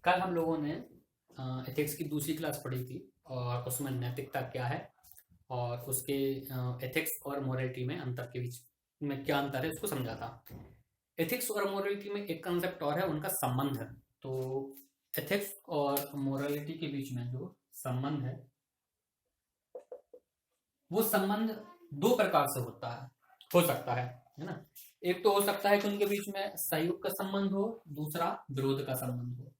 कल हम लोगों ने एथिक्स की दूसरी क्लास पढ़ी थी और उसमें नैतिकता क्या है और उसके एथिक्स और मोरालिटी में अंतर के बीच में क्या अंतर है उसको समझा था। एथिक्स और मोरालिटी में एक कंसेप्ट और है, उनका संबंध है। तो एथिक्स और मोरालिटी के बीच में जो संबंध है वो संबंध दो प्रकार से हो सकता है ना। एक तो हो सकता है कि उनके बीच में सहयोग का संबंध हो, दूसरा विरोध का संबंध हो।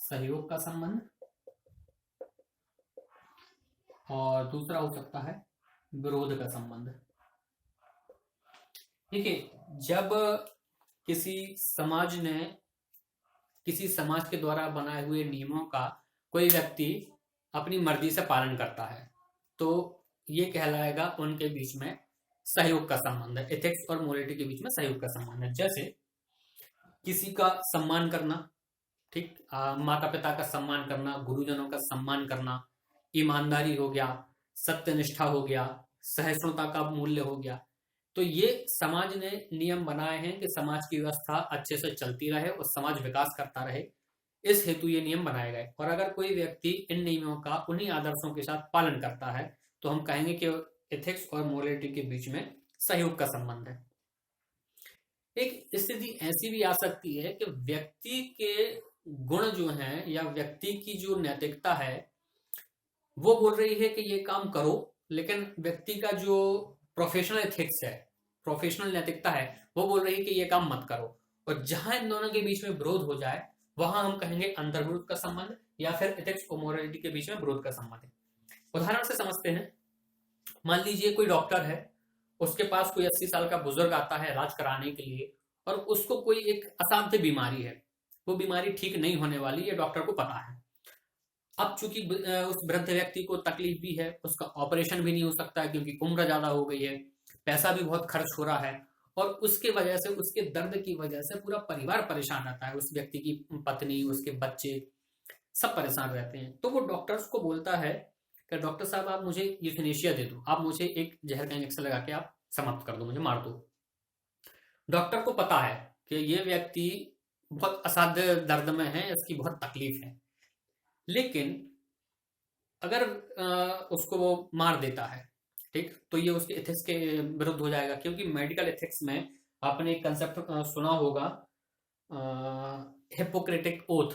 सहयोग का संबंध और दूसरा हो सकता है विरोध का संबंध। ठीक है। जब किसी समाज ने किसी समाज के द्वारा बनाए हुए नियमों का कोई व्यक्ति अपनी मर्जी से पालन करता है तो ये कहलाएगा उनके बीच में सहयोग का संबंध है। एथिक्स और मोरालिटी के बीच में सहयोग का संबंध है। जैसे किसी का सम्मान करना, ठीक, माता पिता का सम्मान करना, गुरुजनों का सम्मान करना, ईमानदारी हो गया, सत्यनिष्ठा हो गया, सहिष्णुता का मूल्य हो गया। तो ये समाज ने नियम बनाए हैं कि समाज की व्यवस्था अच्छे से चलती रहे और समाज विकास करता रहे, इस हेतु ये नियम बनाए गए। और अगर कोई व्यक्ति इन नियमों का उन्हीं आदर्शों के साथ पालन करता है तो हम कहेंगे कि एथिक्स और मोरालिटी के बीच में सहयोग का संबंध है। एक स्थिति ऐसी भी आ सकती है कि व्यक्ति के गुण जो हैं या व्यक्ति की जो नैतिकता है वो बोल रही है कि ये काम करो, लेकिन व्यक्ति का जो प्रोफेशनल एथिक्स है, प्रोफेशनल नैतिकता है, वो बोल रही है कि ये काम मत करो। और जहां इन दोनों के बीच में विरोध हो जाए वहां हम कहेंगे अंतर्विरोध का संबंध या फिर एथिक्स और मोरालिटी के बीच में विरोध का संबंध है। उदाहरण से समझते हैं। मान लीजिए कोई डॉक्टर है, उसके पास कोई 80 साल का बुजुर्ग आता है इलाज कराने के लिए और उसको कोई एक असाध्य बीमारी है, वो बीमारी ठीक नहीं होने वाली, ये डॉक्टर को पता है। अब चूंकि उस वृद्ध व्यक्ति को तकलीफ भी है, उसका ऑपरेशन भी नहीं हो सकता है क्योंकि उम्र ज्यादा हो गई है, पैसा भी बहुत खर्च हो रहा है और उसके वजह से, उसके दर्द की वजह से पूरा परिवार परेशान रहता है। उस व्यक्ति की पत्नी, उसके बच्चे सब परेशान रहते हैं। तो वो डॉक्टर्स को बोलता है कि डॉक्टर साहब आप मुझे यूथेनेशिया दे दो, आप मुझे एक जहर का इंजेक्शन लगा के आप समाप्त कर दो, मुझे मार दो। डॉक्टर को पता है कि ये व्यक्ति बहुत असाध्य दर्द में है, इसकी बहुत तकलीफ है, लेकिन अगर उसको वो मार देता है, ठीक, तो ये उसके एथिक्स के विरुद्ध हो जाएगा। क्योंकि मेडिकल एथिक्स में आपने एक कंसेप्ट सुना होगा, हिपोक्रेटिक ओथ।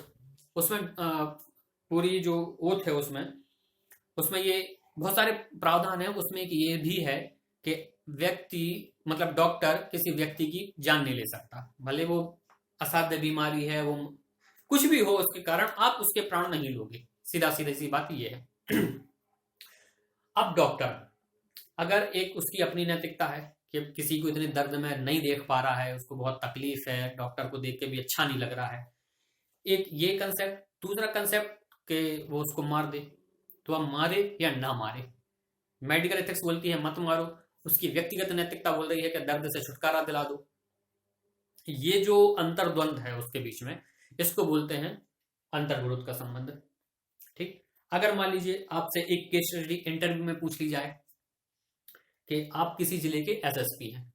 उसमें पूरी जो ओथ है उसमें उसमें ये बहुत सारे प्रावधान है। उसमें एक ये भी है कि व्यक्ति, मतलब डॉक्टर, किसी व्यक्ति की जान नहीं ले सकता, भले वो असाध्य बीमारी है, वो कुछ भी हो उसके कारण आप उसके प्राण नहीं लोगे। सीधा सीधा सी बात ये है। अब डॉक्टर, अगर एक उसकी अपनी नैतिकता है कि किसी को इतने दर्द में नहीं देख पा रहा है, उसको बहुत तकलीफ है, डॉक्टर को देख के भी अच्छा नहीं लग रहा है, एक ये कंसेप्ट। दूसरा कंसेप्ट कि वो उसको मार दे, तो आप मारे या ना मारे। मेडिकल एथिक्स बोलती है मत मारो, उसकी व्यक्तिगत नैतिकता बोल रही है कि दर्द से छुटकारा दिला दो। ये जो अंतर्द्वंद है उसके बीच में, इसको बोलते हैं अंतर्विरोध का संबंध। ठीक। अगर मान लीजिए आपसे एक केस स्टडी इंटरव्यू में पूछ ली जाए कि आप किसी जिले के एसएसपी हैं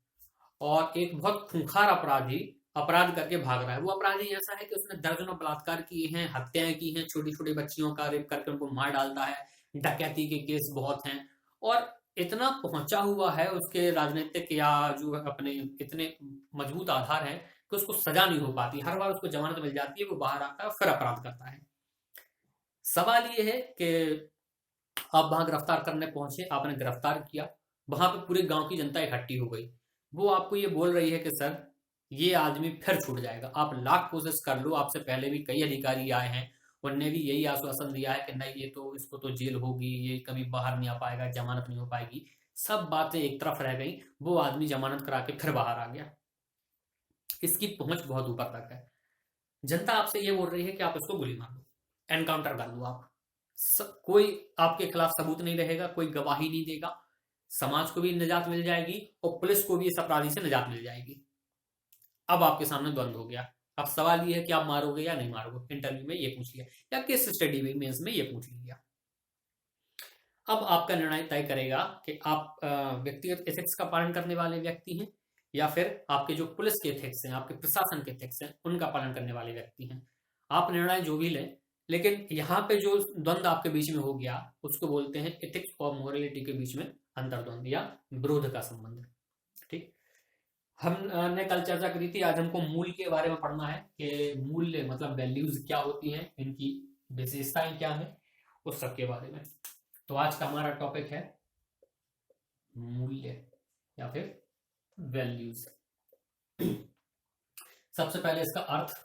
और एक बहुत खूंखार अपराधी अपराध करके भाग रहा है। वो अपराधी ऐसा है कि उसने दर्जनों बलात्कार किए हैं, हत्याएं की हैं, छोटी छोटी बच्चियों का रेप करके उनको मार डालता है, डकैती के केस बहुत हैं और इतना पहुंचा हुआ है, उसके राजनीतिक या जो अपने इतने मजबूत आधार हैं कि उसको सजा नहीं हो पाती, हर बार उसको जमानत मिल जाती है, वो बाहर आता है फिर अपराध करता है। सवाल ये है कि आप वहां गिरफ्तार करने पहुंचे, आपने गिरफ्तार किया, वहां पे पूरे गांव की जनता इकट्ठी हो गई, वो आपको ये बोल रही है कि सर ये आदमी फिर छूट जाएगा, आप लाख कोशिश कर लो, आपसे पहले भी कई अधिकारी आए हैं, उनने भी यही आश्वासन दिया है कि नहीं ये तो, इसको तो जेल होगी, ये कभी बाहर नहीं आ पाएगा, जमानत नहीं हो पाएगी। सब बातें एक तरफ रह गई, वो आदमी जमानत करा के फिर बाहर आ गया। इसकी पहुंच बहुत ऊपर तक है। जनता आपसे ये बोल रही है कि आप इसको गोली मार दो, एनकाउंटर कर दो आप। कोई आपके खिलाफ सबूत नहीं रहेगा, कोई गवाही नहीं देगा, समाज को भी निजात मिल जाएगी और पुलिस को भी इस अपराधी से निजात मिल जाएगी। अब आपके सामने द्वंद्व हो गया। अब सवाल ये है कि आप मारोगे या नहीं मारोगे। इंटरव्यू में ये पूछ लिया या केस स्टडी में, मेंस में ये पूछ लिया। अब आपका निर्णय तय करेगा कि आप व्यक्तिगत एथिक्स का पालन करने वाले व्यक्ति हैं या फिर आपके जो पुलिस के एथिक्स हैं, आपके प्रशासन के एथिक्स हैं, उनका पालन करने वाले व्यक्ति हैं। आप निर्णय जो भी लें, लेकिन यहाँ पे जो द्वंद्व आपके बीच में हो गया उसको बोलते हैं एथिक्स और मोरालिटी के बीच में अंतर्द्वंद या विरोध का संबंध। ठीक, हमने कल चर्चा करी थी, आज हमको मूल के बारे में पढ़ना है कि मूल्य मतलब वैल्यूज क्या होती हैं, इनकी विशेषताएं क्या है, उस सब के बारे में। तो आज का हमारा टॉपिक है मूल्य या फिर वैल्यूज। सबसे पहले इसका अर्थ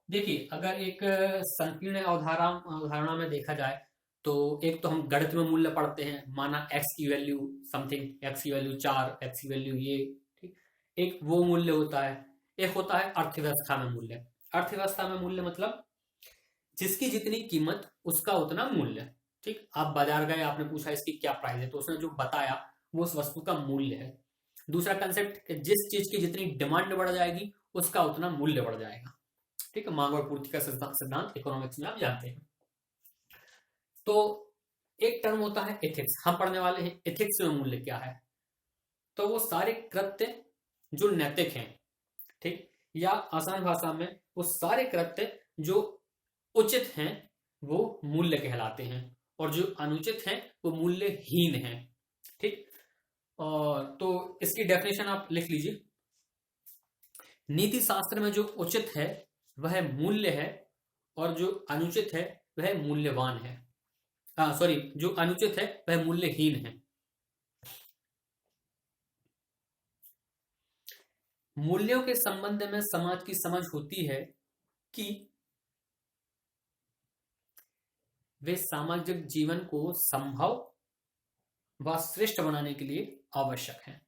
देखिए, अगर एक संकीर्ण अवधारणा में देखा जाए तो एक तो हम गणित में मूल्य पढ़ते हैं, माना x की वैल्यू समथिंग, x की वैल्यू 4, x की वैल्यू ये, ठीक, एक वो मूल्य होता है। एक होता है अर्थव्यवस्था में मूल्य। अर्थव्यवस्था में मूल्य मतलब जिसकी जितनी कीमत उसका उतना मूल्य। ठीक, आप बाजार गए, आपने पूछा इसकी क्या प्राइस है, तो उसने जो बताया वो उस वस्तु का मूल्य है। दूसरा कंसेप्ट, जिस चीज की जितनी डिमांड बढ़ जाएगी उसका उतना मूल्य बढ़ जाएगा। ठीक है, मांग और पूर्ति का सिद्धांत इकोनॉमिक्स में आप जानते हैं। तो एक टर्म होता है एथिक्स, हम पढ़ने वाले हैं एथिक्स में मूल्य क्या है। तो वो सारे कृत्य जो नैतिक हैं, ठीक, या आसान भाषा में वो सारे कृत्य जो उचित हैं वो मूल्य कहलाते हैं, और जो अनुचित हैं वो मूल्यहीन हैं। ठीक, और तो इसकी डेफिनेशन आप लिख लीजिए। नीति शास्त्र में जो उचित है वह मूल्य है, और जो अनुचित है वह मूल्यवान है। सॉरी, जो अनुचित है वह मूल्यहीन है। मूल्यों के संबंध में समाज की समझ होती है कि वे सामाजिक जीवन को संभव व श्रेष्ठ बनाने के लिए आवश्यक हैं।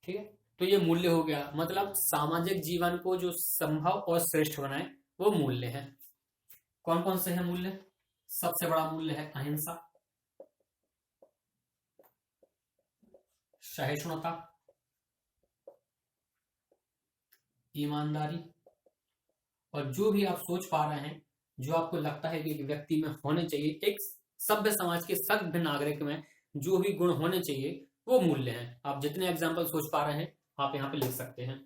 ठीक है, तो ये मूल्य हो गया, मतलब सामाजिक जीवन को जो संभव और श्रेष्ठ बनाए वो मूल्य है। कौन कौन से हैं मूल्य? सबसे बड़ा मूल्य है अहिंसा, सहिष्णुता, ईमानदारी, और जो भी आप सोच पा रहे हैं, जो आपको लगता है कि व्यक्ति में होने चाहिए, एक सभ्य समाज के सभ्य नागरिक में जो भी गुण होने चाहिए वो मूल्य हैं। आप जितने एग्जाम्पल सोच पा रहे हैं आप यहाँ पे लिख सकते हैं।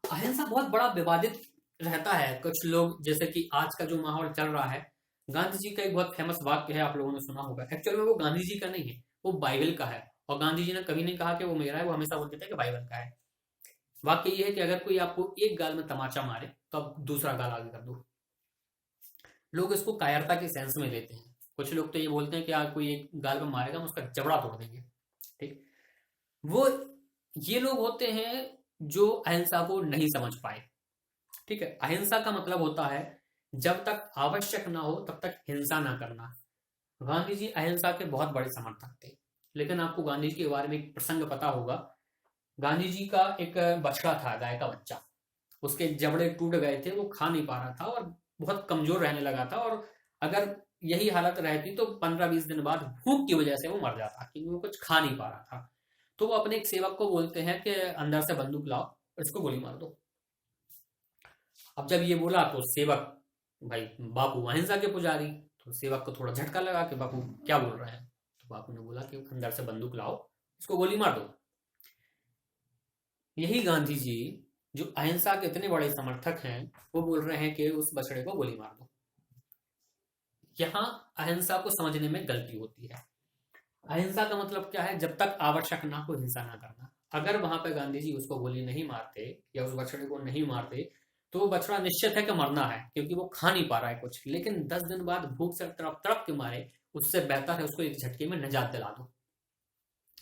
अहिंसा बहुत बड़ा विवादित रहता है। कुछ लोग, जैसे कि आज का जो माहौल चल रहा है, गांधी जी का एक बहुत फेमस वाक्य है, आप लोगों ने सुना होगा। एक्चुअल में वो गांधी जी का नहीं है, वो बाइबल का है, और गांधी जी ने कभी नहीं कहा कि वो मेरा है, वो हमेशा बोलते थे कि बाइबल का है। वाक्य ये है कि अगर कोई आपको एक गाल में तमाचा मारे तो आप दूसरा गाल आगे कर दो। लोग इसको कायरता के सेंस में लेते हैं। कुछ लोग तो ये बोलते हैं कि आज कोई एक गाल में मारेगा हम उसका जबड़ा तोड़ देंगे। ठीक, वो ये लोग होते हैं जो अहिंसा को नहीं समझ पाए। ठीक है, अहिंसा का मतलब होता है जब तक आवश्यक ना हो तब तक हिंसा ना करना। गांधी जी अहिंसा के बहुत बड़े समर्थक थे, लेकिन आपको गांधी जी के बारे में एक प्रसंग पता होगा। गांधी जी का एक बछड़ा था, गाय का बच्चा, उसके जबड़े टूट गए थे, वो खा नहीं पा रहा था और बहुत कमजोर रहने लगा था, और अगर यही हालत रहती तो 15-20 दिन बाद भूख की वजह से वो मर जाता, क्योंकि वो कुछ खा नहीं पा रहा था। तो वो अपने एक सेवक को बोलते हैं कि अंदर से बंदूक लाओ और इसको गोली मार दो। अब जब ये बोला तो सेवक, भाई बापू अहिंसा के पुजारी, तो सेवक को थोड़ा झटका लगा कि बापू क्या बोल रहे हैं। तो बापू ने बोला कि अंदर से बंदूक लाओ, इसको गोली मार दो। यही गांधी जी जो अहिंसा के इतने बड़े समर्थक हैं, वो बोल रहे हैं कि उस बछड़े को गोली मार दो। यहां अहिंसा को समझने में गलती होती है। अहिंसा का मतलब क्या है? जब तक आवश्यक ना हो हिंसा ना करना। अगर वहां पे गांधी जी उसको गोली नहीं मारते या उस बछड़े को नहीं मारते तो वो बछड़ा निश्चित है कि मरना है, क्योंकि वो खा नहीं पा रहा है कुछ, लेकिन 10 दिन बाद भूख से तड़प तड़प के मारे, उससे बेहतर है उसको एक झटके में निजात दिला दो।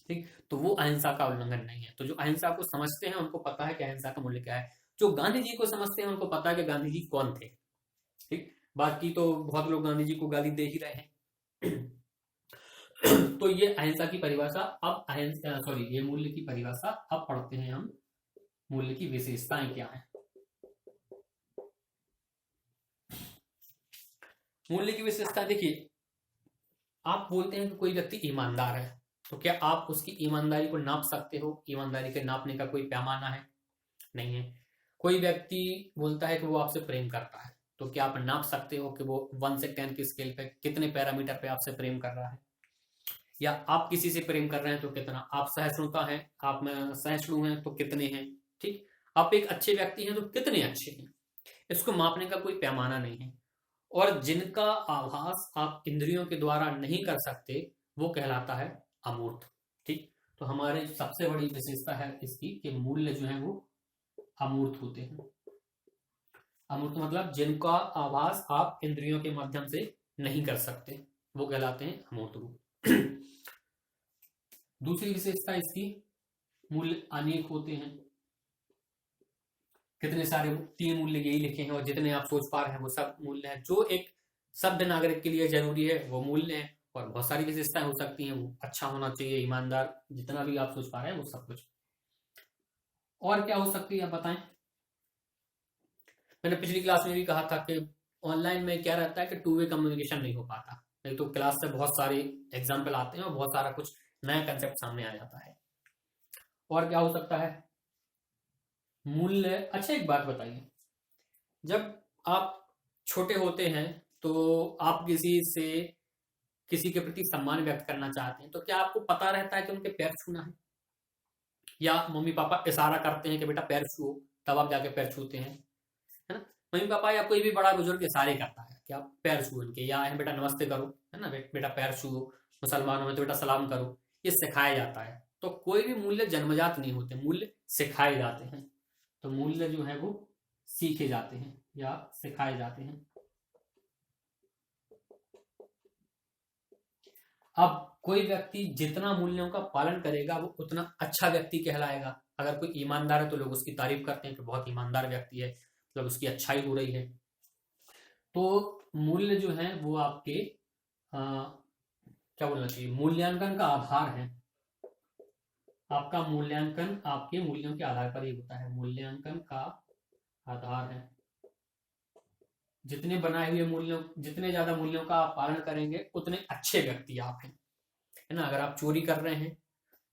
ठीक, तो वो अहिंसा का उल्लंघन नहीं है। तो जो अहिंसा को समझते हैं उनको पता है कि अहिंसा का मूल्य क्या है। जो गांधी जी को समझते हैं उनको पता है कि गांधी जी कौन थे। ठीक, बाकी तो बहुत लोग गांधी जी को गाली दे ही रहे हैं। तो ये अहिंसा की परिभाषा। अब अहिंसा सॉरी ये मूल्य की परिभाषा अब पढ़ते हैं हम। मूल्य की विशेषताएं क्या है? मूल्य की विशेषता देखिए, आप बोलते हैं कि कोई व्यक्ति ईमानदार है, तो क्या आप उसकी ईमानदारी को नाप सकते हो? ईमानदारी के नापने का कोई पैमाना है? नहीं है। कोई व्यक्ति बोलता है कि वो आपसे प्रेम करता है, तो क्या आप नाप सकते हो कि वो 1 से 10 की स्केल पे कितने पैरामीटर पे आपसे प्रेम कर रहा है? या आप किसी से प्रेम कर रहे हैं तो कितना? आप सहिष्णुता है, आप में सहिष्णु हैं तो कितने हैं? ठीक, आप एक अच्छे व्यक्ति हैं तो कितने अच्छे हैं, इसको मापने का कोई पैमाना नहीं है। और जिनका आभास आप इंद्रियों के द्वारा नहीं कर सकते वो कहलाता है अमूर्त। ठीक, तो हमारे सबसे बड़ी विशेषता है इसकी कि मूल्य जो है वो अमूर्त होते हैं। अमूर्त मतलब जिनका आभास आप इंद्रियों के माध्यम से नहीं कर सकते वो कहलाते हैं अमूर्त रूप। दूसरी विशेषता इसकी मूल्य अनेक होते हैं। कितने सारे 3 मूल्य यही लिखे हैं और जितने आप सोच पा रहे हैं वो सब मूल्य हैं। जो एक सभ्य नागरिक के लिए जरूरी है वो मूल्य है, और बहुत सारी विशेषताएं हो सकती हैं। वो अच्छा होना चाहिए, ईमानदार, जितना भी आप सोच पा रहे हैं वो सब कुछ। और क्या हो सकती है आप बताएं। मैंने पिछली क्लास में भी कहा था कि ऑनलाइन में क्या रहता है कि 2 वे कम्युनिकेशन नहीं हो पाता, नहीं तो क्लास से बहुत सारे एग्जाम्पल आते हैं और बहुत सारा कुछ नया कंसेप्ट सामने आ जाता है। और क्या हो सकता है मूल्य। अच्छा एक बात बताइए, जब आप छोटे होते हैं तो आप किसी के प्रति सम्मान व्यक्त करना चाहते हैं तो क्या आपको पता रहता है कि उनके पैर छूना है, या मम्मी पापा इशारा करते हैं कि बेटा पैर छुओ, तब आप जाके पैर छूते हैं, है ना। मम्मी पापा या कोई भी बड़ा बुजुर्ग इशारे करता है कि आप पैर छुओ इनके, या है बेटा नमस्ते करो, है ना, बेटा पैर छुओ, मुसलमानों में तो बेटा सलाम करो, ये सिखाया जाता है। तो कोई भी मूल्य जन्मजात नहीं होते, मूल्य सिखाए जाते हैं। तो मूल्य जो है वो सीखे जाते हैं या सिखाए जाते हैं। अब कोई व्यक्ति जितना मूल्यों का पालन करेगा वो उतना अच्छा व्यक्ति कहलाएगा। अगर कोई ईमानदार है तो लोग उसकी तारीफ करते हैं कि बहुत ईमानदार व्यक्ति है, मतलब उसकी अच्छाई हो रही है। तो मूल्य जो है वो आपके क्या बोलना चाहिए, मूल्यांकन का आधार है। आपका मूल्यांकन आपके मूल्यों के आधार पर ही होता है, मूल्यांकन का आधार है। जितने बनाए हुए मूल्यों, जितने ज्यादा मूल्यों का आप पालन करेंगे उतने अच्छे व्यक्ति आप हैं, है ना। अगर आप चोरी कर रहे हैं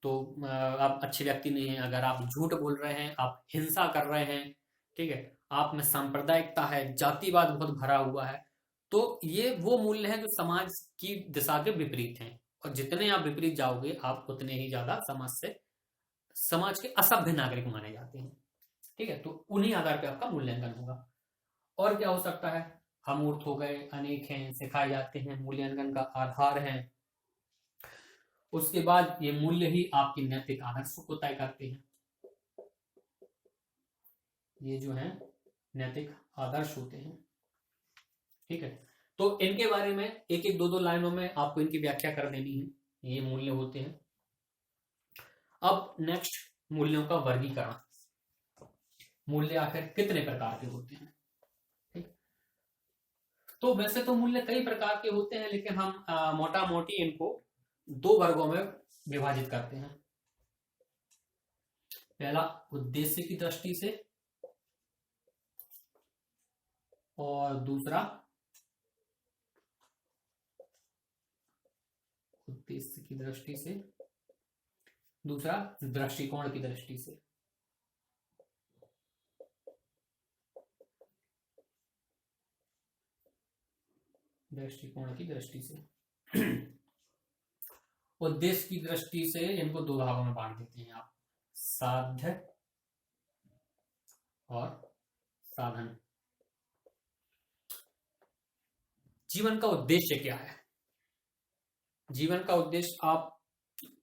तो आप अच्छे व्यक्ति नहीं हैं। अगर आप झूठ बोल रहे हैं, आप हिंसा कर रहे हैं, ठीक है, आप में सांप्रदायिकता है, जातिवाद बहुत भरा हुआ है, तो ये वो मूल्य हैं जो समाज की दिशा के विपरीत हैं। और जितने आप विपरीत जाओगे आप उतने ही ज्यादा समाज के असभ्य नागरिक माने जाते हैं। ठीक है, तो उन्हीं आधार पे आपका मूल्यांकन होगा। और क्या हो सकता है, अमूर्त हो गए, अनेक हैं, सिखाए जाते हैं, मूल्यांकन का आधार है। उसके बाद ये मूल्य ही आपकी नैतिक आदर्श को तय करते हैं। ये जो है नैतिक आदर्श होते हैं। ठीक है, तो इनके बारे में एक एक 2 लाइनों में आपको इनकी व्याख्या कर देनी है। ये मूल्य होते हैं। अब नेक्स्ट, मूल्यों का वर्गीकरण। मूल्य आखिर कितने प्रकार के होते हैं। ठीक, तो वैसे तो मूल्य कई प्रकार के होते हैं, लेकिन हम मोटा मोटी इनको 2 वर्गों में विभाजित करते हैं। पहला उद्देश्य की दृष्टि से, और दूसरा उद्देश्य की दृष्टि से, दूसरा दृष्टिकोण की दृष्टि से। दृष्टिकोण की दृष्टि से उद्देश्य की दृष्टि से इनको 2 भागों में बांट देते हैं आप, साध्य और साधन। जीवन का उद्देश्य क्या है। जीवन का उद्देश्य आप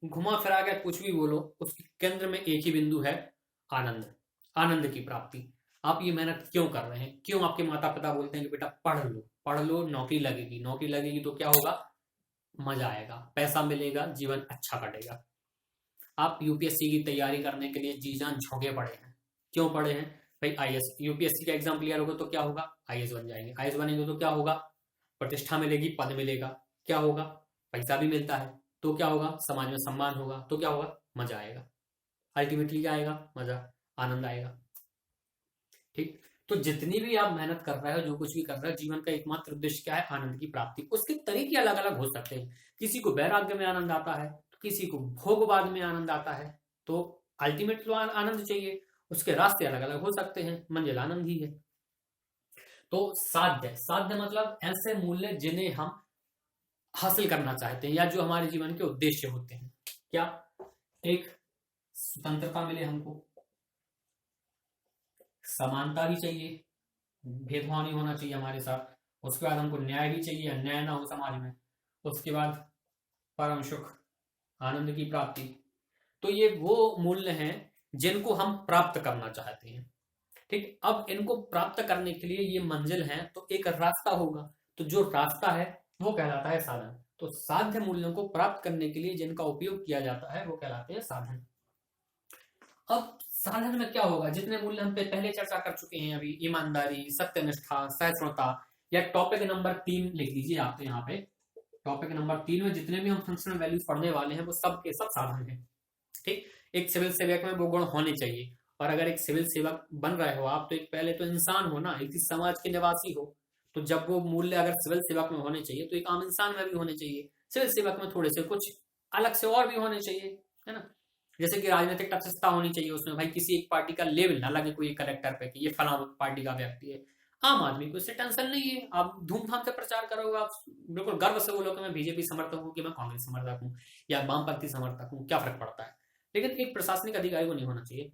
घुमा फिरा के कुछ भी बोलो, उसके केंद्र में एक ही बिंदु है, आनंद, आनंद की प्राप्ति। आप ये मेहनत क्यों कर रहे हैं, क्यों आपके माता पिता बोलते हैं कि बेटा पढ़ लो, नौकरी लगेगी, नौकरी लगेगी तो क्या होगा, मजा आएगा, पैसा मिलेगा, जीवन अच्छा कटेगा। आप यूपीएससी की तैयारी करने के लिए जी जान झोंके पड़े हैं, क्यों पड़े हैं भाई, आईएएस, यूपीएससी का एग्जाम क्लियर होगा तो क्या होगा, आईएएस बन जाएंगे, आईएएस बनेंगे तो क्या होगा, प्रतिष्ठा मिलेगी, पद मिलेगा, क्या होगा, पैसा भी मिलता है, तो क्या होगा, समाज में सम्मान होगा, तो क्या होगा, मजा आएगा। अल्टीमेटली क्या आएगा, मजा, आनंद आएगा। ठीक, तो जितनी भी आप मेहनत कर रहे हो, जो कुछ भी कर रहे हो, जीवन का एकमात्र उद्देश्य क्या है, आनंद की प्राप्ति। उसके तरीके अलग अलग हो सकते हैं, किसी को वैराग्य में आनंद आता है, तो किसी को भोगवाद में आनंद आता है। तो अल्टीमेट तो आनंद चाहिए, उसके रास्ते अलग अलग हो सकते हैं, मंजिल आनंद ही है। तो साध्य, साध्य मतलब ऐसे मूल्य जिन्हें हम हासिल करना चाहते हैं, या जो हमारे जीवन के उद्देश्य होते हैं। क्या, एक स्वतंत्रता मिले हमको, समानता भी चाहिए, भेदभाव नहीं होना चाहिए हमारे साथ। उसके बाद हमको न्याय भी चाहिए, अन्याय ना हो समाज में। उसके बाद परम सुख, आनंद की प्राप्ति। तो ये वो मूल्य हैं जिनको हम प्राप्त करना चाहते हैं। ठीक, अब इनको प्राप्त करने के लिए ये मंजिल है तो एक रास्ता होगा, तो जो रास्ता है वो कहलाता है साधन। तो साध्य मूल्यों को प्राप्त करने के लिए जिनका उपयोग किया जाता है वो कहलाते हैं साधन। अब साधन में क्या होगा, जितने मूल्य हम पहले चर्चा कर चुके हैं अभी, ईमानदारी, सत्यनिष्ठा, सहिष्णुता, या टॉपिक नंबर 3 लिख लीजिए आप, तो यहाँ पे टॉपिक नंबर 3 में जितने भी हम फंक्शनल वैल्यूज पढ़ने वाले हैं वो सब के सब साधन है। ठीक, एक सिविल सेवक में वो गुण होने चाहिए। और अगर एक सिविल सेवक बन रहे हो आप, तो एक पहले तो इंसान हो ना, एक समाज के निवासी हो। तो जब वो मूल्य अगर सिविल सेवक में होने चाहिए तो एक आम इंसान में भी होने चाहिए। सिविल सेवक में थोड़े से कुछ अलग से और भी होने चाहिए, है ना। जैसे कि राजनीतिक तटस्थता होनी चाहिए उसमें, भाई किसी एक पार्टी का लेबल ना लगे कोई कलेक्टर पे कि ये फला पार्टी का व्यक्ति है। आम आदमी को इससे टेंशन नहीं है, आप धूमधाम से प्रचार करोगे, आप बिल्कुल गर्व से बोलोगे मैं बीजेपी समर्थक हूँ, कि मैं कांग्रेस समर्थक हूँ, या वामपंथी समर्थक हूँ, क्या फर्क पड़ता है। लेकिन एक प्रशासनिक अधिकारी को नहीं होना चाहिए।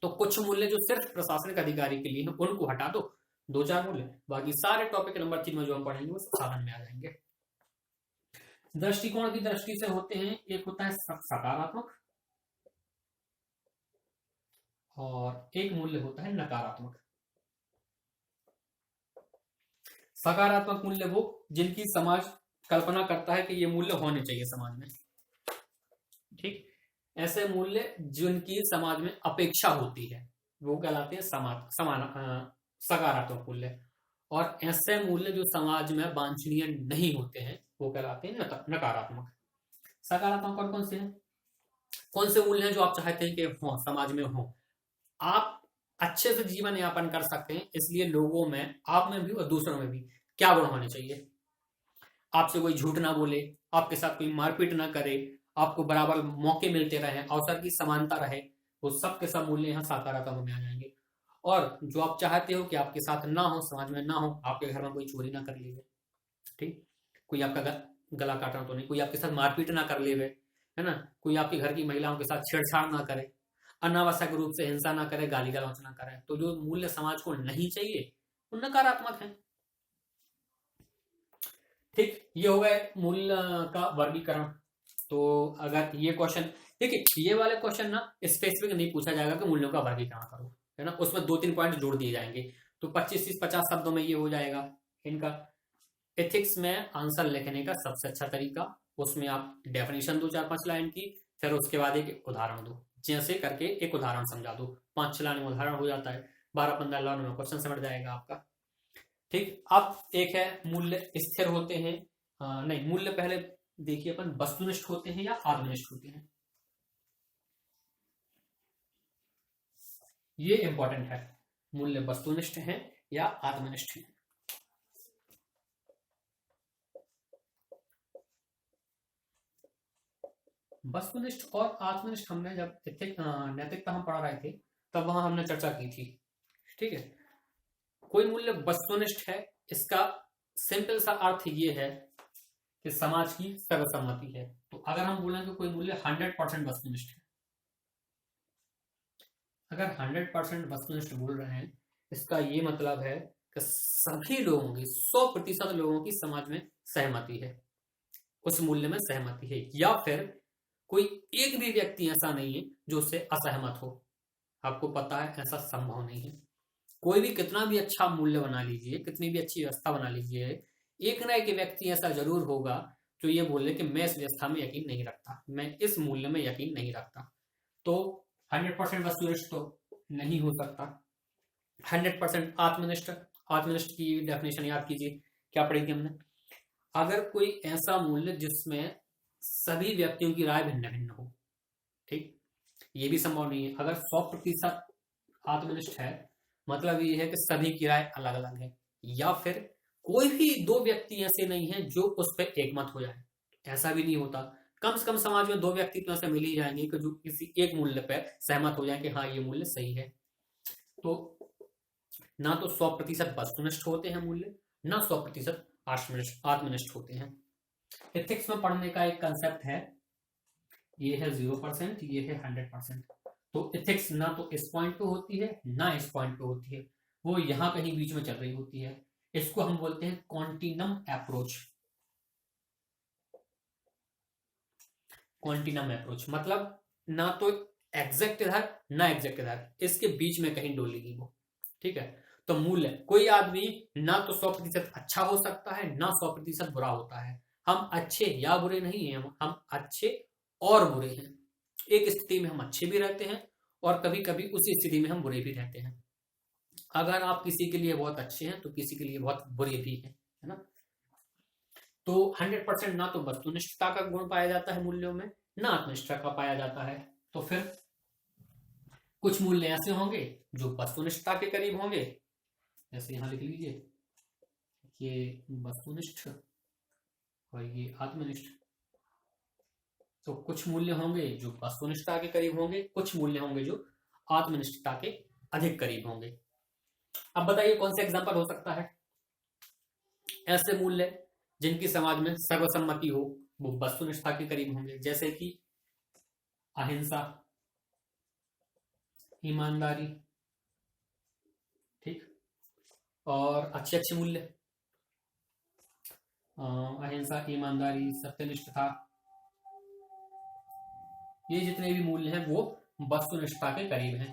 तो कुछ मूल्य जो सिर्फ प्रशासनिक अधिकारी के लिए हैं उनको हटा दो, 2-4 मूल्य, बाकी सारे टॉपिक नंबर 3 में जो हम पढ़ेंगे वो साधन में आ जाएंगे। दृष्टिकोण की दृष्टि से होते हैं, एक होता है सकारात्मक और एक मूल्य होता है नकारात्मक। सकारात्मक मूल्य वो जिनकी समाज कल्पना करता है कि ये मूल्य होने चाहिए समाज में। ठीक, ऐसे मूल्य जिनकी समाज में अपेक्षा होती है वो कहलाते हैं सकारात्मक मूल्य। और ऐसे मूल्य जो समाज में वांछनीय नहीं होते हैं वो कहलाते हैं नकारात्मक। सकारात्मक और कौन से हैं, कौन से मूल्य हैं जो आप चाहते हैं कि हो समाज में हो, आप अच्छे से जीवन यापन कर सकते हैं, इसलिए लोगों में, आप में भी और दूसरों में भी क्या गुण होने चाहिए। आपसे कोई झूठ ना बोले, आपके साथ कोई मारपीट ना करे, आपको बराबर मौके मिलते रहे, अवसर की समानता रहे, वो सब के सब मूल्य यहाँ सकारात्मक में आ जाएंगे। और जो आप चाहते हो कि आपके साथ ना हो, समाज में ना हो, आपके घर में कोई चोरी ना कर ले, ठीक, कोई आपका गला काटना तो नहीं, कोई आपके साथ मारपीट ना कर ले, है ना, कोई आपके घर की महिलाओं के साथ छेड़छाड़ ना करे, अनावश्यक रूप से हिंसा ना करे, गाली गलौज ना करे। तो जो मूल्य समाज को नहीं चाहिए वो नकारात्मक है। ठीक, ये हो गए मूल्य का वर्गीकरण। तो अगर ये क्वेश्चन, देखिए ये वाले क्वेश्चन ना स्पेसिफिक नहीं पूछा जाएगा कि मूल्यों का वर्गीकरण करो, है ना, उसमें 2-3 पॉइंट जोड़ दिए जाएंगे। तो 25-50 शब्दों में ये हो जाएगा इनका। एथिक्स में आंसर लिखने का सबसे अच्छा तरीका, उसमें आप डेफिनेशन दो 4-5 लाइन की, फिर उसके बाद एक उदाहरण दो, जैसे करके एक उदाहरण समझा दो, 5-6 लाइन में उदाहरण हो जाता है, 12-15 लाइन में क्वेश्चन समझ जाएगा आपका। ठीक, अब एक है मूल्य स्थिर होते हैं, नहीं मूल्य पहले देखिए अपन, वस्तुनिष्ठ होते हैं या आत्मनिष्ठ होते हैं, ये इंपॉर्टेंट है। मूल्य वस्तुनिष्ठ है या आत्मनिष्ठ है। वस्तुनिष्ठ और आत्मनिष्ठ हमने जब नैतिकता हम पढ़ा रहे थे तब वहां हमने चर्चा की थी। ठीक है, कोई मूल्य वस्तुनिष्ठ है, इसका सिंपल सा अर्थ ये है कि समाज की सर्वसम्मति है। तो अगर हम बोलें कि कोई मूल्य 100% वस्तुनिष्ठ है, अगर 100% वस्तुनिष्ठ बोल रहे हैं, इसका ये मतलब है कि सभी लोगों की, 100% लोगों की समाज में सहमति है, उस मूल्य में सहमति है, या फिर कोई एक भी व्यक्ति ऐसा नहीं है जो उससे असहमत हो। आपको पता है ऐसा संभव नहीं है। कोई भी कितना भी अच्छा मूल्य बना लीजिए, कितनी भी अच्छी व्यवस्था बना लीजिए, एक ना एक व्यक्ति ऐसा जरूर होगा जो ये बोले कि मैं इस व्यवस्था में यकीन नहीं रखता, मैं इस मूल्य में यकीन नहीं रखता। तो 100% वस्तुनिष्ठ तो नहीं हो सकता। 100% आत्मनिष्ठ, आत्मनिष्ठ की डेफिनेशन याद कीजिए, क्या पढ़ी थी हमने, अगर कोई ऐसा मूल्य जिसमें सभी व्यक्तियों की राय भिन्न भिन्न हो। ठीक, ये भी संभव नहीं है। अगर 100% आत्मनिष्ठ है मतलब ये है कि सभी की राय अलग अलग है, या फिर कोई भी 2 व्यक्ति ऐसे नहीं है जो उस पर एकमत हो जाए, ऐसा भी नहीं होता। कम से कम समाज में 2 व्यक्ति तो ऐसे मिल ही जाएंगे कि जो किसी एक मूल्य पर सहमत हो जाए कि हाँ ये मूल्य सही है। तो ना तो 100% वस्तुनिष्ठ होते हैं मूल्य, ना 100% आत्मनिष्ठ होते हैं। एथिक्स में पढ़ने का एक कंसेप्ट है, ये है 0%, ये है 100%। तो एथिक्स ना तो इस पॉइंट पे होती है ना इस पॉइंट पे होती है, वो यहां कहीं बीच में चल रही होती है। इसको हम बोलते हैं कॉन्टिनम अप्रोच। कॉन्टिनम अप्रोच मतलब ना तो एग्जैक्ट इधर ना एग्जैक्ट इधर, इसके बीच में कहीं डोलेगी वो। ठीक है, तो मूल्य, कोई आदमी ना तो 100% अच्छा हो सकता है ना 100% बुरा होता है। हम अच्छे या बुरे नहीं हैं, हम अच्छे और बुरे हैं। एक स्थिति में हम अच्छे भी रहते हैं और कभी कभी उसी स्थिति में हम बुरे भी रहते हैं। अगर आप किसी के लिए बहुत अच्छे हैं तो किसी के लिए बहुत बुरे भी हैं, है ना। तो 100% ना तो वस्तुनिष्ठता का गुण पाया जाता है मूल्यों में, ना आत्मनिष्ठता का पाया जाता है। तो फिर कुछ मूल्य ऐसे होंगे जो वस्तुनिष्ठता के करीब होंगे, जैसे यहां लिख लीजिए ये वस्तुनिष्ठ और ये आत्मनिष्ठ। तो कुछ मूल्य होंगे जो वस्तुनिष्ठता के करीब होंगे, कुछ मूल्य होंगे जो आत्मनिष्ठता के अधिक करीब होंगे। अब बताइए कौन सा एग्जांपल हो सकता है। ऐसे मूल्य जिनकी समाज में सर्वसम्मति हो वो वस्तुनिष्ठता के करीब होंगे, जैसे कि अहिंसा, ईमानदारी, ठीक, और अच्छे अच्छे मूल्य, अहिंसा, ईमानदारी, सत्यनिष्ठता, ये जितने भी मूल्य हैं वो वस्तुनिष्ठता के करीब हैं।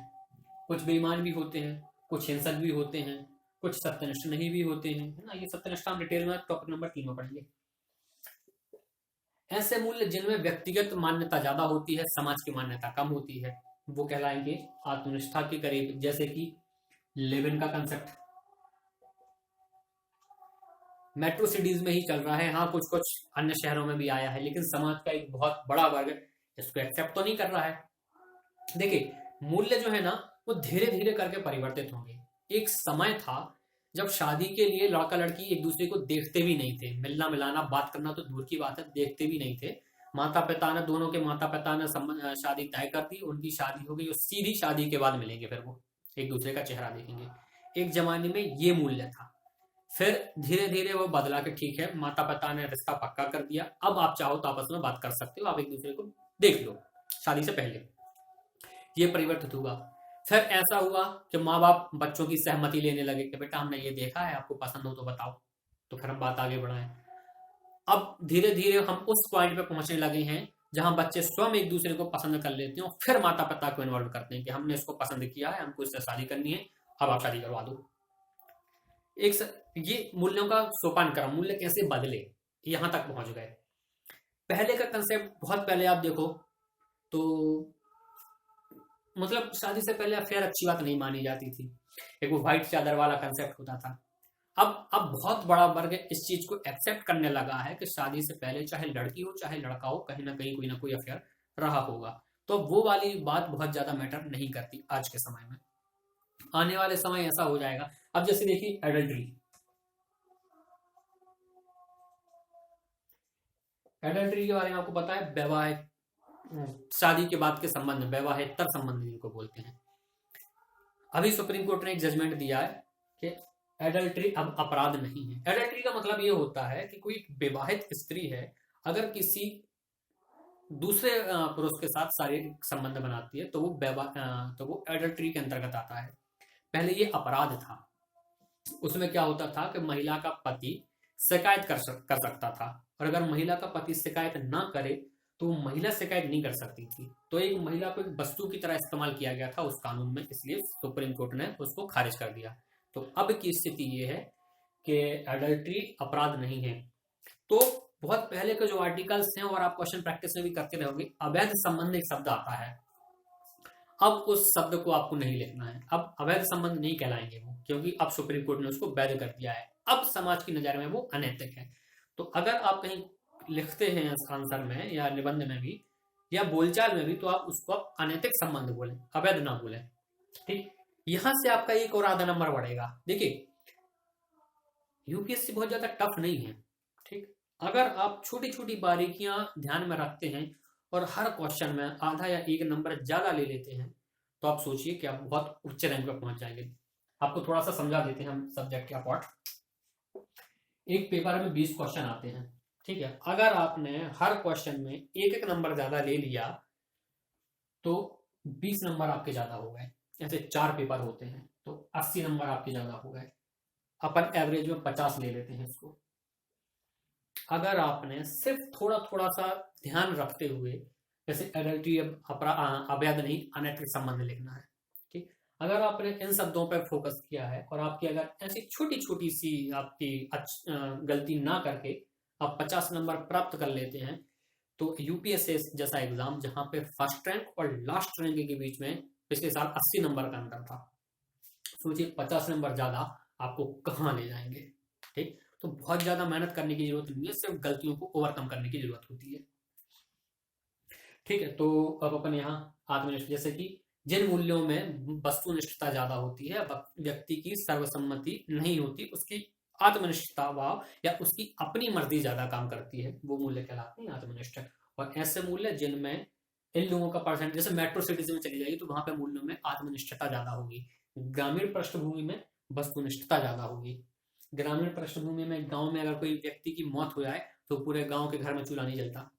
कुछ बेईमान भी होते हैं, कुछ हिंसक भी होते हैं, कुछ सत्यनिष्ठ नहीं भी होते हैं, है ना। ये सत्यनिष्ठता हम डिटेल में टॉपिक नंबर 3 में पढ़ेंगे। ऐसे मूल्य जिनमें व्यक्तिगत मान्यता ज्यादा होती है, समाज की मान्यता कम होती है, वो कहलाएंगे आत्मनिष्ठता के करीब। जैसे कि लेविन का कंसेप्ट मेट्रो सिटीज में ही चल रहा है, हाँ कुछ कुछ अन्य शहरों में भी आया है, लेकिन समाज का एक बहुत बड़ा वर्ग इसको एक्सेप्ट तो नहीं कर रहा है। देखिए मूल्य जो है ना वो धीरे धीरे करके परिवर्तित होंगे। एक समय था जब शादी के लिए लड़का लड़की एक दूसरे को देखते भी नहीं थे, मिलना मिलाना बात करना तो दूर की बात है, देखते भी नहीं थे। माता पिता ने, दोनों के माता पिता ने शादी तय कर दी, उनकी शादी हो गई और सीधी शादी के बाद मिलेंगे, फिर वो एक दूसरे का चेहरा देखेंगे। एक जमाने में ये मूल्य था। फिर धीरे धीरे वो बदला कि ठीक है माता पिता ने रिश्ता पक्का कर दिया, अब आप चाहो तो आपस में बात कर सकते हो, आप एक दूसरे को देख लो शादी से पहले। ये परिवर्तित हुआ। फिर ऐसा हुआ कि माँ बाप बच्चों की सहमति लेने लगे कि बेटा हमने ये देखा है, आपको पसंद हो तो बताओ, तो फिर हम बात आगे बढ़ाएं। अब धीरे धीरे हम उस पॉइंट पे पहुंचने लगे हैं जहां बच्चे स्वयं एक दूसरे को पसंद कर लेते हैं और फिर माता पिता को इन्वॉल्व करते हैं कि हमने इसको पसंद किया है, हमको इससे शादी करनी है, अब आप शादी करवा दो। ये मूल्यों का सोपान क्रम, मूल्य कैसे बदले, यहां तक पहुंच गए। पहले का कंसेप्ट, बहुत पहले आप देखो तो मतलब शादी से पहले अफेयर अच्छी बात नहीं मानी जाती थी, एक वो व्हाइट चादर वाला कंसेप्ट होता था। अब बहुत बड़ा वर्ग इस चीज को एक्सेप्ट करने लगा है कि शादी से पहले चाहे लड़की हो चाहे लड़का हो, कहीं ना कोई अफेयर रहा होगा। तो वो वाली बात बहुत ज्यादा मैटर नहीं करती आज के समय में। आने वाले समय ऐसा हो जाएगा। अब जैसे देखिए एडल्ट्री, एडल्ट्री के बारे में आपको पता है, वैवाहिक शादी के बाद के संबंध, वैवाहिकतर संबंध जिनको बोलते हैं। अभी सुप्रीम कोर्ट ने एक जजमेंट दिया है कि एडल्ट्री अब अपराध नहीं है। एडल्ट्री का मतलब ये होता है कि कोई विवाहित स्त्री है अगर किसी दूसरे पुरुष के साथ शारीरिक संबंध बनाती है तो वो एडल्ट्री के अंतर्गत आता है। पहले ये अपराध था। उसमें क्या होता था कि महिला का पति शिकायत कर सकता था, और अगर महिला का पति शिकायत ना करे तो महिला शिकायत नहीं कर सकती थी। तो एक महिला को एक वस्तु की तरह इस्तेमाल किया गया था उस कानून में, इसलिए सुप्रीम कोर्ट ने उसको खारिज कर दिया। तो अब की स्थिति ये है कि एडल्ट्री अपराध नहीं है। तो बहुत पहले के जो आर्टिकल्स हैं, और आप क्वेश्चन प्रैक्टिस में भी करते रहोगे, अवैध संबंध एक शब्द आता है। अब उस शब्द को आपको नहीं लिखना है, अब अवैध संबंध नहीं कहलाएंगे वो, क्योंकि अब सुप्रीम कोर्ट ने उसको वैध कर दिया है। अब समाज की नजर में वो अनैतिक है। तो अगर आप कहीं लिखते हैं आंसर में या निबंध में भी या बोलचाल में भी, तो आप उसको अनैतिक संबंध बोलें, अवैध ना बोलें। ठीक, यहां से आपका एक और आधा नंबर बढ़ेगा। देखिए यूपीएससी बहुत ज्यादा टफ नहीं है, ठीक, अगर आप छोटी छोटी बारीकियां ध्यान में रखते हैं और हर क्वेश्चन में आधा या एक नंबर ज्यादा ले लेते हैं, तो आप सोचिए कि आप बहुत उच्च रैंक पर पहुंच जाएंगे। आपको थोड़ा सा समझा देते हैं हम सब्जेक्ट का पार्ट। एक पेपर में 20 क्वेश्चन आते हैं, ठीक है, अगर आपने हर क्वेश्चन में एक एक नंबर ज्यादा ले लिया तो 20 नंबर आपके ज्यादा हो गए, ऐसे 4 पेपर होते हैं तो 80 नंबर आपके ज्यादा हो गए। अपन एवरेज में 50 ले लेते हैं इसको। अगर आपने सिर्फ थोड़ा थोड़ा सा ध्यान रखते हुए, जैसे एडल्ट्री, अवैध नहीं, अनैतिक संबंध लिखना है, ठीक, अगर आपने इन शब्दों पर फोकस किया है और आपकी अगर ऐसी छोटी छोटी सी आपकी गलती ना करके आप 50 नंबर प्राप्त कर लेते हैं, तो यूपीएससी जैसा एग्जाम जहां पे फर्स्ट रैंक और लास्ट रैंक के बीच में पिछले साल 80 नंबर का अंतर था, सोचिए 50 नंबर ज्यादा आपको कहाँ ले जाएंगे। ठीक, तो बहुत ज्यादा मेहनत करने की जरूरत नहीं है, सिर्फ गलतियों को ओवरकम करने की जरूरत होती है। ठीक है, तो अब अपन यहाँ आत्मनिष्ठ, जैसे कि जिन मूल्यों में वस्तुनिष्ठता ज्यादा होती है, व्यक्ति की सर्वसम्मति नहीं होती, उसकी आत्मनिष्ठता भाव या उसकी अपनी मर्जी ज्यादा काम करती है, वो मूल्य कहलाते हैं आत्मनिष्ठ। और ऐसे मूल्य जिनमें इन लोगों का परसेंट, जैसे मेट्रो सिटीज में चली जाएगी तो वहां पे मूल्यों में आत्मनिष्ठता ज्यादा होगी, ग्रामीण पृष्ठभूमि में वस्तुनिष्ठता ज्यादा होगी। ग्रामीण पृष्ठभूमि में गांव में अगर कोई व्यक्ति की मौत हो जाए तो पूरे गांव के घर में चूल्हा नहीं जलता,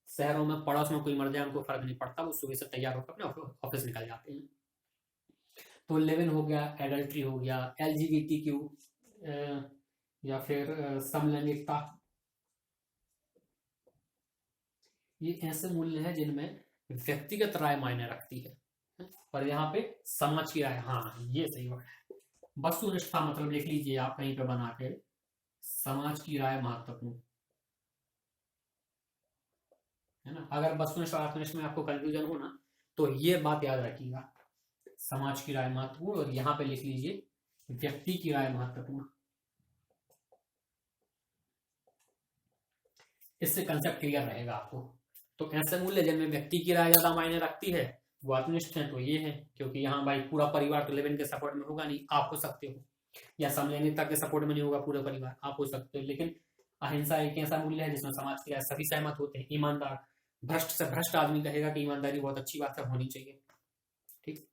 शहरों में पड़ोस में कोई मर जाए उनको फर्क नहीं पड़ता, वो सुबह से तैयार होकर अपने ऑफिस निकल जाते हैं। तो लिविन हो गया, एडल्ट्री हो गया, LGBTQ या फिर समलैंगिकता, ये ऐसे मूल्य हैं जिनमें व्यक्तिगत राय मायने रखती है। और यहाँ पे समाज की राय, हाँ ये सही वर्ड है। वस्तुनिष्ठता मतलब लिख लीजिए आप कहीं पे बना के, समाज की राय महत्वपूर्ण है ना। अगर वस्तुनिष्ठ और आत्मनिष्ठ में आपको कंफ्यूजन हो ना, तो ये बात याद रखिएगा, समाज की राय महत्वपूर्ण, और यहाँ पे लिख लीजिए व्यक्ति की राय महत्वपूर्ण। इससे कंसेप्ट क्लियर रहेगा आपको। तो ऐसे मूल्य जिनमें व्यक्ति की राय ज्यादा मायने रखती है वो आत्मनिष्ठ है, तो ये है, क्योंकि यहाँ भाई पूरा परिवार तो लिव इन के सपोर्ट में होगा नहीं, आप हो सकते हो, या समलैंगिकता के सपोर्ट में नहीं होगा पूरा परिवार, आप हो सकते हो, लेकिन अहिंसा एक ऐसा मूल्य है जिसमें समाज की राय सभी सहमत होते हैं। ईमानदार, भ्रष्ट से भ्रष्ट आदमी कहेगा कि ईमानदारी बहुत अच्छी बात है, होनी चाहिए। ठीक,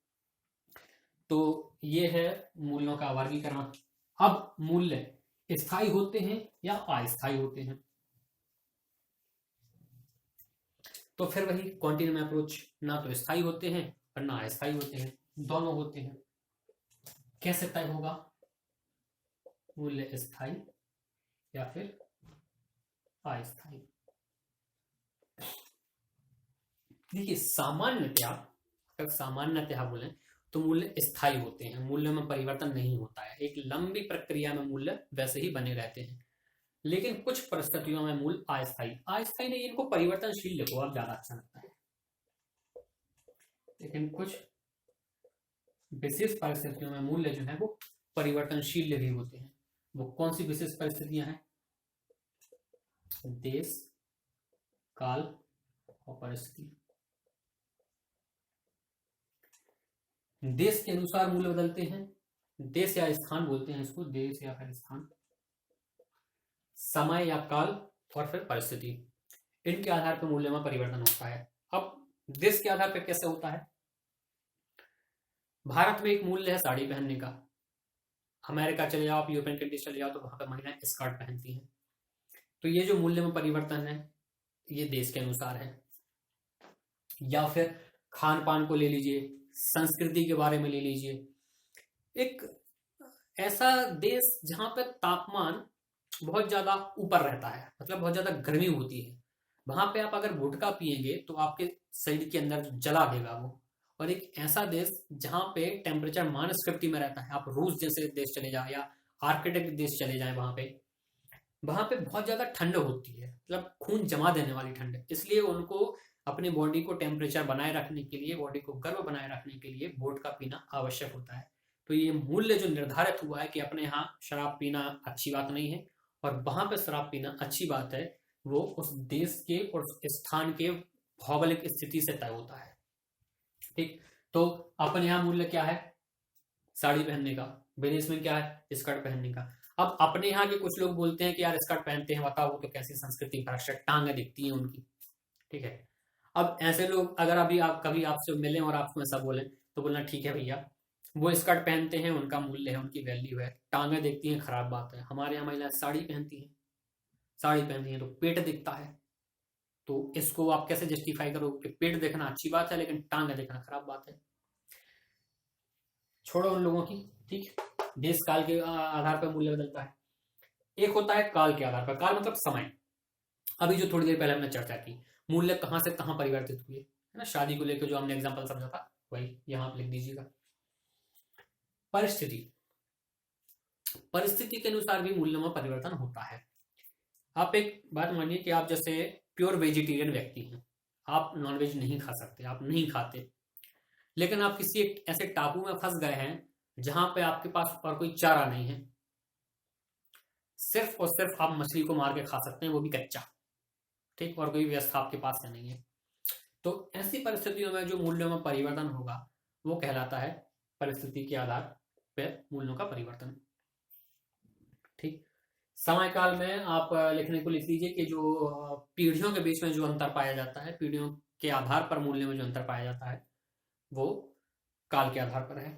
तो ये है मूल्यों का वर्गीकरण। अब मूल्य स्थायी होते हैं या अस्थायी होते हैं, तो फिर वही कॉन्टिन्यूम अप्रोच, ना तो स्थायी होते हैं और ना अस्थायी होते हैं, दोनों होते हैं। कैसे तय होगा मूल्य स्थायी या फिर अस्थायी? देखिए सामान्यतया, अगर सामान्यतया बोले तो मूल्य स्थायी होते हैं, मूल्य में परिवर्तन नहीं होता है, एक लंबी प्रक्रिया में मूल्य वैसे ही बने रहते हैं। लेकिन कुछ परिस्थितियों में मूल्य अस्थायी, अस्थायी नहीं, इनको परिवर्तनशील लिखो आप, ज्यादा अच्छा लगता है। लेकिन कुछ विशेष परिस्थितियों में मूल्य जो है वो परिवर्तनशील भी होते हैं। वो कौन सी विशेष परिस्थितियां हैं? देश, काल और परिस्थिति। देश के अनुसार मूल्य बदलते हैं, देश या स्थान बोलते हैं इसको, देश या फिर स्थान, समय या काल और फिर परिस्थिति, इनके आधार पर मूल्य में परिवर्तन होता है। अब देश के आधार पर कैसे होता है? भारत में एक मूल्य है साड़ी पहनने का, अमेरिका चले जाओ, आप यूरोपियन कंट्रीज चले जाओ तो वहां पर महिलाएं स्कर्ट पहनती हैं। तो ये जो मूल्य में परिवर्तन है ये देश के अनुसार है। या फिर खान पान को ले लीजिए, संस्कृति के बारे में ले लीजिए, एक ऐसा देश जहां पर तापमान बहुत ज्यादा ऊपर रहता है, मतलब बहुत ज्यादा गर्मी होती है, वहां पे आप अगर वोडका पिएंगे तो आपके शरीर के अंदर जला देगा वो। और एक ऐसा देश जहां पे टेम्परेचर -50 में रहता है, आप रूस जैसे देश चले जाए या आर्कटिक देश चले जाए, वहां पे बहुत ज्यादा ठंड होती है, मतलब खून जमा देने वाली ठंड, इसलिए उनको अपनी बॉडी को टेम्परेचर बनाए रखने के लिए, बॉडी को गर्म बनाए रखने के लिए वोडका पीना आवश्यक होता है। तो ये मूल्य जो निर्धारित हुआ है कि अपने यहाँ शराब पीना अच्छी बात नहीं है और वहां पे शराब पीना अच्छी बात है, वो उस देश के और स्थान के भौगोलिक स्थिति से तय होता है। ठीक, तो अपन यहाँ मूल्य क्या है? साड़ी पहनने का। विदेश में क्या है? स्कर्ट पहनने का। अब अपने यहाँ के कुछ लोग बोलते हैं कि यार स्कर्ट पहनते हैं, बताओ वो तो कैसी संस्कृति भ्रष्ट, टांगे दिखती हैं उनकी। ठीक है, अब ऐसे लोग अगर अभी आप कभी आपसे मिले और आपको ऐसा बोले तो बोलना ठीक है भैया, वो स्कर्ट पहनते हैं, उनका मूल्य है, उनकी वैल्यू है, टांगे दिखती हैं खराब बात है। हमारे यहाँ महिलाएं साड़ी पहनती हैं, साड़ी पहनती हैं तो पेट दिखता है, तो इसको आप कैसे जस्टिफाई करोगे? पेट देखना अच्छी बात है लेकिन टांग देखना खराब बात है। छोड़ो उन लोगों की, ठीक। देश काल के आधार पर मूल्य बदलता है। एक होता है काल के आधार पर, काल मतलब समय। अभी जो थोड़ी देर पहले हमने चर्चा की, मूल्य कहां से कहां परिवर्तित हुए, है ना, शादी को लेकर जो हमने एग्जाम्पल समझा था वही यहां आप लिख दीजिएगा। परिस्थिति, परिस्थिति के अनुसार भी मूल्यों में परिवर्तन होता है। आप एक बात मानिए कि आप जैसे प्योर वेजिटेरियन व्यक्ति हैं, आप नॉनवेज नहीं खा सकते, आप नहीं खाते, लेकिन आप किसी एक ऐसे टापू में फंस गए हैं जहां पे आपके पास और कोई चारा नहीं है, सिर्फ और सिर्फ आप मछली को मार के खा सकते हैं, वो भी कच्चा, ठीक, और कोई व्यवस्था आपके पास है नहीं है। तो ऐसी परिस्थितियों में जो मूल्यों में परिवर्तन होगा वो कहलाता है परिस्थिति के आधार पर मूल्यों का परिवर्तन, ठीक। समय काल में आप लिखने को लिख लीजिए कि जो पीढ़ियों के बीच में जो अंतर पाया जाता है, पीढ़ियों के आधार पर मूल्य में जो अंतर पाया जाता है वो काल के आधार पर है।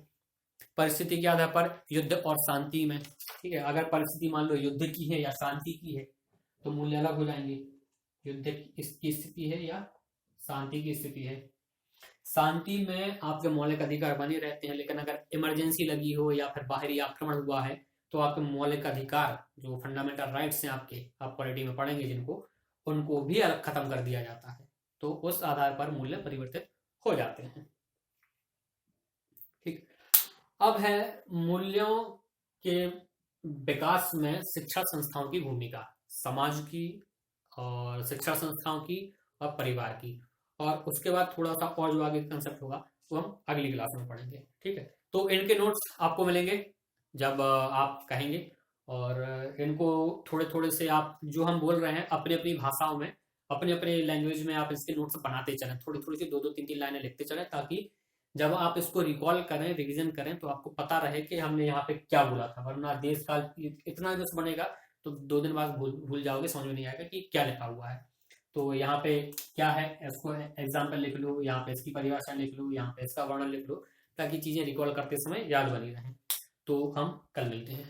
परिस्थिति के आधार पर युद्ध और शांति में, ठीक है, अगर परिस्थिति मान लो युद्ध की है या शांति की है तो मूल्य अलग हो जाएंगे। युद्ध की स्थिति है या शांति की स्थिति है। शांति में आपके मौलिक अधिकार बने रहते हैं, लेकिन अगर इमरजेंसी लगी हो या फिर बाहरी आक्रमण हुआ है तो आपके मौलिक अधिकार जो फंडामेंटल राइट्स हैं आपके, आप पॉलिटी में पढ़ेंगे जिनको, उनको भी अलग खत्म कर दिया जाता है। तो उस आधार पर मूल्य परिवर्तित हो जाते हैं, ठीक। अब है मूल्यों के विकास में शिक्षा संस्थाओं की भूमिका, समाज की और शिक्षा संस्थाओं की और परिवार की, और उसके बाद थोड़ा सा और जो आगे कंसेप्ट होगा वो हम अगली क्लास में पढ़ेंगे, ठीक है। तो इनके नोट्स आपको मिलेंगे जब आप कहेंगे, और इनको थोड़े थोड़े से आप जो हम बोल रहे हैं अपनी अपनी भाषाओं में, अपने अपने लैंग्वेज में आप इसके नोट्स बनाते चलें, थोड़ी थोड़ी सी 2-2 3-3 लाइनें लिखते चलें, ताकि जब आप इसको रिकॉल करें, रिवीजन करें, तो आपको पता रहे कि हमने यहाँ पे क्या बोला था। वरना देश काल इतना जैसे बनेगा तो 2 दिन बाद भूल जाओगे, समझ में नहीं आएगा कि क्या लिखा हुआ है। तो यहाँ पे क्या है, इसको एग्जाम्पल लिख लो, यहाँ पे इसकी परिभाषा लिख लो, यहाँ पे इसका वर्णन लिख लो, ताकि चीजें रिकॉल करते समय याद बनी रहें। तो हम कल मिलते हैं।